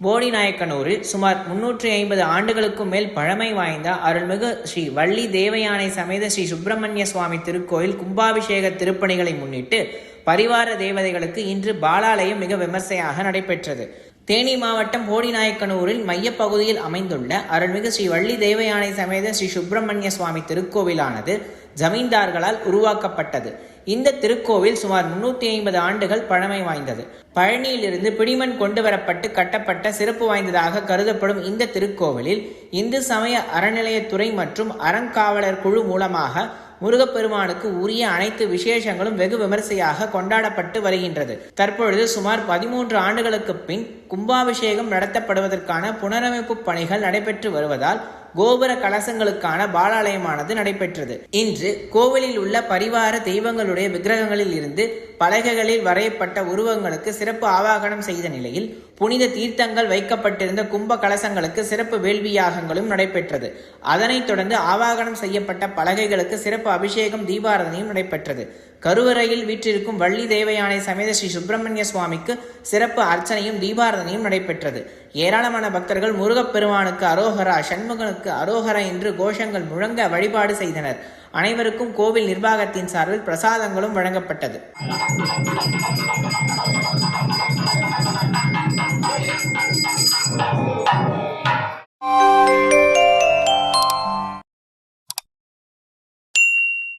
போடிநாயக்கனூரில் சுமார் 350 ஆண்டுகளுக்கும் மேல் பழமை வாய்ந்த அருள்மிகு ஸ்ரீ வள்ளி தேவயானை சமேத ஸ்ரீ சுப்பிரமணிய சுவாமி திருக்கோயில் கும்பாபிஷேக திருப்பணிகளை முன்னிட்டு பரிவார தேவதைகளுக்கு இன்று பாலாலயம் மிக விமர்சையாக நடைபெற்றது. தேனி மாவட்டம் போடிநாயக்கனூரில் மையப்பகுதியில் அமைந்துள்ள அருள்மிகு ஸ்ரீ வள்ளி தேவயானை சமேத ஸ்ரீ சுப்பிரமணிய சுவாமி திருக்கோவிலானது ஜமீன்தார்களால் உருவாக்கப்பட்டது. இந்த திருக்கோவில் சுமார் 350 ஆண்டுகள் பழமை வாய்ந்தது. பழனியிலிருந்து பிடிமண் கொண்டு வரப்பட்டு கட்டப்பட்ட சிறப்பு வாய்ந்ததாக கருதப்படும் இந்த திருக்கோவிலில் இந்து சமய அறநிலையத்துறை மற்றும் அறங்காவலர் குழு மூலமாக முருகப்பெருமானுக்கு உரிய அனைத்து விசேஷங்களும் வெகு விமர்சையாக கொண்டாடப்பட்டு வருகின்றது. தற்பொழுது சுமார் 13 ஆண்டுகளுக்கு பின் கும்பாபிஷேகம் நடத்தப்படுவதற்கான புனரமைப்பு பணிகள் நடைபெற்று வருவதால் கோபுர கலசங்களுக்கான பாலாலயமானது நடைபெற்றது. இன்று கோவிலில் உள்ள பரிவார தெய்வங்களுடைய விக்கிரகங்களில் இருந்து பலகைகளில் வரையப்பட்ட உருவங்களுக்கு சிறப்பு ஆவாகனம் செய்த நிலையில் புனித தீர்த்தங்கள் வைக்கப்பட்டிருந்த கும்ப கலசங்களுக்கு சிறப்பு வேள்வியாகங்களும் நடைபெற்றது. அதனைத் தொடர்ந்து ஆவாகனம் செய்யப்பட்ட பலகைகளுக்கு சிறப்பு அபிஷேகம் தீபாராதனையும் நடைபெற்றது. கருவறையில் வீற்றிருக்கும் வள்ளி தேவயானை சமேத ஸ்ரீ சுப்பிரமணிய சுவாமிக்கு சிறப்பு அர்ச்சனையும் தீபாராதனையும் நடைபெற்றது. ஏராளமான பக்தர்கள் முருகப்பெருமானுக்கு அரோகரா, சண்முகனுக்கு அரோகரா என்று கோஷங்கள் முழங்க வழிபாடு செய்தனர். அனைவருக்கும் கோவில் நிர்வாகத்தின் சார்பில் பிரசாதங்களும் வழங்கப்பட்டது.